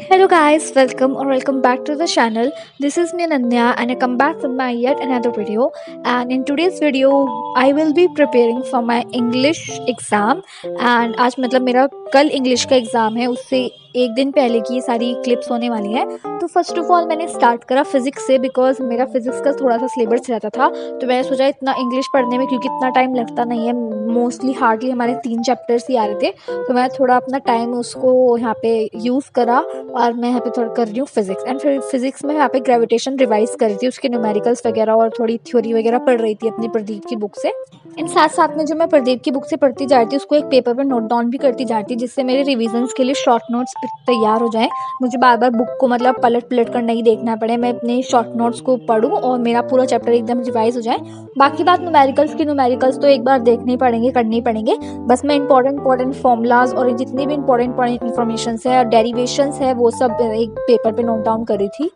Hello guys, welcome or welcome back to the channel. This is me Ananya and I come back with my yet another video. And in today's video, I will be preparing for my English exam. And आज मतलब मेरा कल English का exam है, उससे एक दिन पहले की ये सारी क्लिप्स होने वाली हैं। तो फर्स्ट ऑफ ऑल मैंने स्टार्ट करा फिज़िक्स से, बिकॉज मेरा फिज़िक्स का थोड़ा सा सिलेबस रहता था। तो मैंने सोचा इतना इंग्लिश पढ़ने में, क्योंकि इतना टाइम लगता नहीं है, मोस्टली हार्डली हमारे 3 चैप्टर्स ही आ रहे थे, तो मैं थोड़ा अपना टाइम उसको यहाँ पे यूज़ करा और मैं यहाँ पे थोड़ा कर रही हूँ फिज़िक्स। एंड फिर फिज़िक्स में यहाँ पे ग्रेविटेशन रिवाइज़ कर रही थी, उसके न्यूमेरिकल्स वगैरह और थोड़ी थ्योरी वगैरह पढ़ रही थी अपनी प्रदीप की बुक से। एंड साथ साथ में जो मैं प्रदीप की बुक से पढ़ती जा रही थी, उसको एक पेपर पर नोट डाउन भी करती जाती, जिससे मेरे रिविजन्स के लिए शॉर्ट नोट्स तैयार हो जाएँ। मुझे बार बार बुक को मतलब पलट पलट कर नहीं देखना पड़े, मैं अपने शॉर्ट नोट्स को पढूँ और मेरा पूरा चैप्टर एकदम रिवाइज़ हो जाए। बाकी बात न्यूमेरिकल्स तो एक बार देखने ही पड़ेंगे, करने ही पड़ेंगे। बस मैं इंपॉर्टेंट फार्मूलाज और जितनी भी इंपॉर्टेंट इन्फॉर्मेशंस है और डेरिवेशंस है, वो सब एक पेपर पे नोट डाउन करी थी।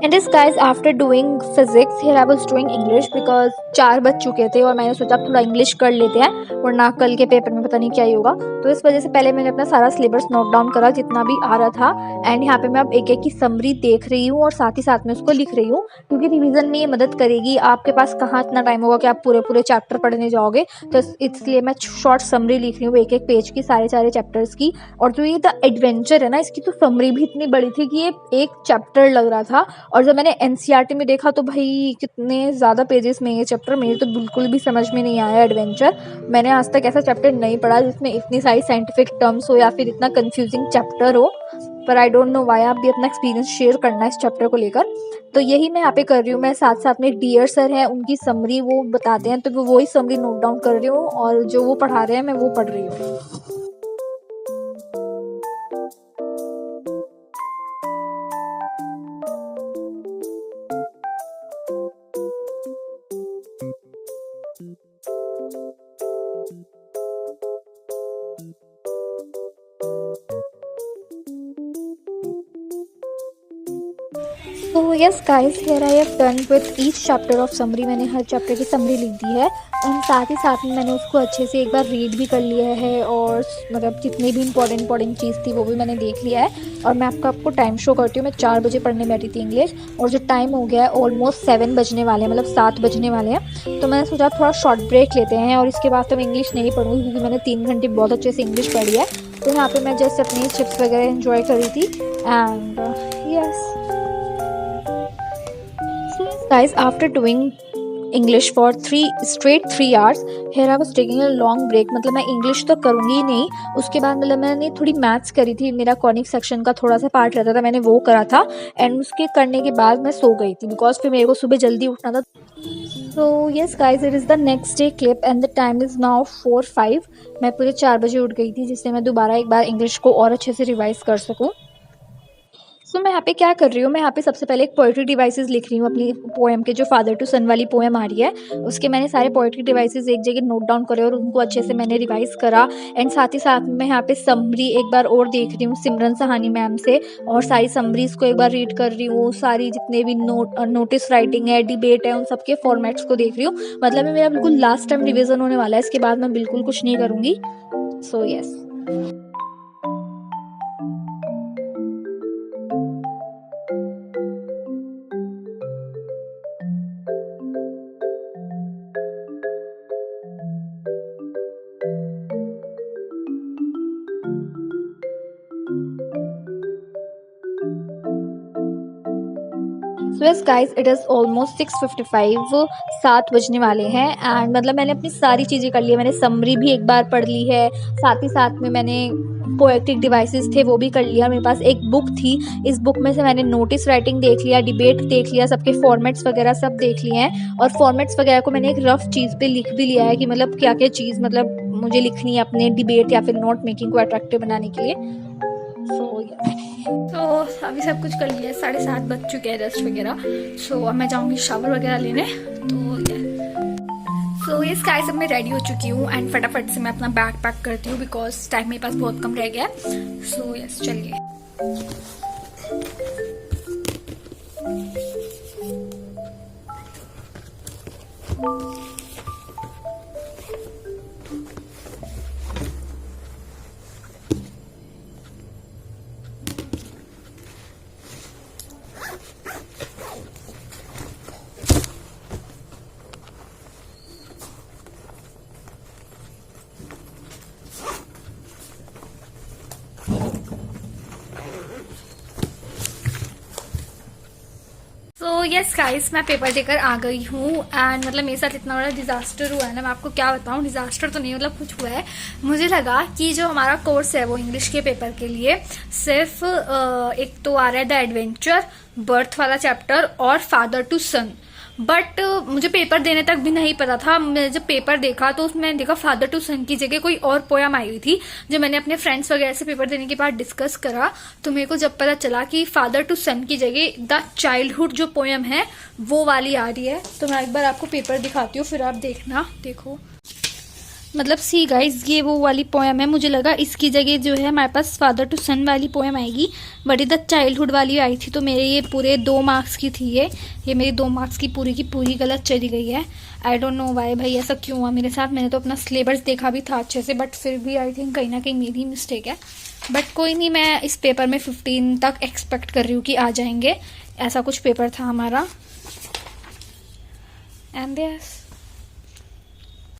And this guys after doing physics here I was doing English, because 4 बज चुके थे और मैंने सोचा अब थोड़ा इंग्लिश कर लेते हैं, वरना कल के पेपर में पता नहीं क्या ही होगा। तो इस वजह से पहले मैंने अपना सारा सिलेबस नोट डाउन करा, जितना भी आ रहा था। एंड यहाँ पे मैं अब एक एक की समरी देख रही हूँ और साथ ही साथ में उसको लिख रही हूँ, क्योंकि रिवीजन में ये मदद करेगी। आपके पास कहाँ इतना टाइम होगा कि आप पूरे पूरे चैप्टर पढ़ने जाओगे, तो इसलिए मैं शॉर्ट समरी लिख रही हूँ एक एक पेज की, सारे चैप्टर्स की। और जो ये द एडवेंचर है ना, इसकी तो समरी भी इतनी बड़ी थी कि ये एक चैप्टर लग रहा था। और जब मैंने एनसीईआरटी में देखा तो भाई कितने ज़्यादा पेजेस में ये चैप्टर, मेरे तो बिल्कुल भी समझ में नहीं आया एडवेंचर। मैंने आज तक ऐसा चैप्टर नहीं पढ़ा जिसमें इतनी सारी साइंटिफिक टर्म्स हो या फिर इतना कंफ्यूजिंग चैप्टर हो। पर आई डोंट नो वाई, आप भी अपना एक्सपीरियंस शेयर करना इस चैप्टर को लेकर। तो यही मैं यहाँ पे कर रही हूँ। मैं साथ साथ में डियर सर हैं, उनकी समरी वो बताते हैं, तो वही समरी नोट डाउन कर रही हूँ और जो वो पढ़ा रहे हैं मैं वो पढ़ रही हूँ। तो yes guys, here I have done with each chapter of summary. मैंने हर चैप्टर की समरी लिख दी है और साथ ही साथ में मैंने उसको अच्छे से एक बार रीड भी कर लिया है, और मतलब जितनी भी इंपॉर्टेंट चीज़ थी वो भी मैंने देख लिया है। और मैं आपको टाइम शो करती हूँ। मैं 4 बजे पढ़ने बैठी थी इंग्लिश, और जो टाइम हो गया है ऑलमोस्ट 7 बजने वाले हैं, मतलब 7 बजने वाले हैं। तो मैंने सोचा थोड़ा शॉर्ट ब्रेक लेते हैं और इसके बाद तो मैं इंग्लिश नहीं पढ़ूँगी, क्योंकि मैंने 3 घंटे बहुत अच्छे से इंग्लिश पढ़ी है। तो यहाँ पर मैं जस्ट अपनी चिप्स वगैरह इन्जॉय कर रही थी। And yes guys, after doing English for 3 hours, here I was taking a long break। मतलब मैं इंग्लिश तो करूँगी ही नहीं, उसके बाद मतलब मैंने थोड़ी मैथ्स करी थी, मेरा कॉनिक सेक्शन का थोड़ा सा पार्ट रहता था, मैंने वो करा था। एंड उसके करने के बाद मैं सो गई थी, बिकॉज फिर मेरे को सुबह जल्दी उठना था। तो yes guys, it is the next day clip and the time is now 4:05। मैं पूरे 4 बजे उठ गई थी, जिससे मैं दोबारा एक बार इंग्लिश को और अच्छे से रिवाइज़ कर सकूँ। सो मैं यहाँ पे क्या कर रही हूँ, मैं यहाँ पे सबसे पहले एक पोएट्री डिवाइसेस लिख रही हूँ अपनी पोएम के, जो फादर टू सन वाली पोएम आ रही है उसके मैंने सारे पोएट्री डिवाइसेस एक जगह नोट डाउन करे और उनको अच्छे से मैंने रिवाइज करा। एंड साथ ही साथ मैं यहाँ पे समरी एक बार और देख रही हूँ सिमरन सहानी मैम से, और सारी समरीज को एक बार रीड कर रही हूँ। सारी जितने भी नोटिस राइटिंग है, डिबेट है, उन सबके फॉर्मेट्स को देख रही हूँ। मतलब मेरा बिल्कुल लास्ट टाइम रिविजन होने वाला है, इसके बाद मैं बिल्कुल कुछ नहीं करूँगी। So yes. So yes guys, it is almost 6:55, 7 बजने वाले हैं। एंड मतलब मैंने अपनी सारी चीज़ें कर ली है। मैंने समरी भी एक बार पढ़ ली है, साथ ही साथ में मैंने पोएटिक डिवाइसेस थे वो भी कर लिया। मेरे पास एक बुक थी, इस बुक में से मैंने नोटिस राइटिंग देख लिया, डिबेट देख लिया, सबके फॉर्मेट्स वगैरह सब देख लिए हैं। और फॉर्मेट्स वगैरह को मैंने एक रफ चीज़ पे लिख भी लिया है कि मतलब क्या क्या चीज़ मतलब मुझे लिखनी है अपने डिबेट या फिर नोट मेकिंग को अट्रैक्टिव बनाने के लिए। सो यस, तो अभी सब कुछ कर लिया है, 7:30 बज चुके हैं रेस्ट वगैरह। सो अब मैं जाऊँगी शावर वगैरह लेने। तो यस गाइस, अब मैं रेडी हो चुकी हूँ एंड फटाफट से मैं अपना बैग पैक करती हूँ, बिकॉज टाइम मेरे पास बहुत कम रह गया है। सो यस, चलिए। यस गाइस, मैं पेपर देकर आ गई हूँ एंड मतलब मेरे साथ इतना बड़ा डिजास्टर हुआ है ना, मैं आपको क्या बताऊँ। डिजास्टर तो नहीं, मतलब कुछ हुआ है। मुझे लगा कि जो हमारा कोर्स है वो इंग्लिश के पेपर के लिए सिर्फ एक तो आ रहा है द एडवेंचर, बर्थ वाला चैप्टर और फादर टू सन। बट मुझे पेपर देने तक भी नहीं पता था। मैंने जब पेपर देखा तो उसमें मैंने देखा फादर टू सन की जगह कोई और पोयम आई हुई थी, जो मैंने अपने फ्रेंड्स वगैरह से पेपर देने के बाद डिस्कस करा। तो मेरे को जब पता चला कि फादर टू सन की जगह द चाइल्डहुड जो पोयम है वो वाली आ रही है, तो मैं एक बार आपको पेपर दिखाती हूँ, फिर आप देखना। देखो मतलब सी गाइज, ये वो वाली पोएम है। मुझे लगा इसकी जगह जो है हमारे पास फादर टू सन वाली पोएम आएगी, बट इधर चाइल्डहुड वाली आई थी। तो मेरे ये पूरे 2 मार्क्स की थी। ये मेरी 2 मार्क्स की पूरी गलत चली गई है। आई डोंट नो वाई भाई, ऐसा क्यों हुआ मेरे साथ। मैंने तो अपना सिलेबस देखा भी था अच्छे से, बट फिर भी आई थिंक कहीं ना कहीं मेरी मिस्टेक है। बट कोई नहीं, मैं इस पेपर में 15 तक एक्सपेक्ट कर रही हूँ कि आ जाएंगे। ऐसा कुछ पेपर था हमारा। And yes,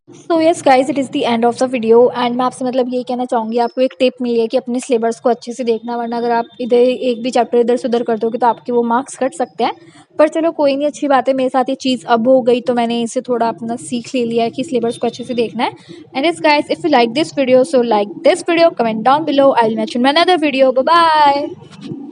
so yes guys, it is the end of the video. And मैं आपसे मतलब यही कहना चाहूँगी, आपको एक टिप मिली है कि अपने सिलेबस को अच्छे से देखना, वरना अगर आप इधर एक भी चैप्टर इधर से उधर कर दोगे तो आपके वो मार्क्स कट सकते हैं। पर चलो कोई नहीं, अच्छी बात है। मेरे साथ ये चीज़ अब हो गई तो मैंने इसे थोड़ा अपना सीख ले लिया है कि सिलेबस को अच्छे से देखना है। And yes guys, if you like this video, so like this video, comment down below, I will mention my another video. Bye bye.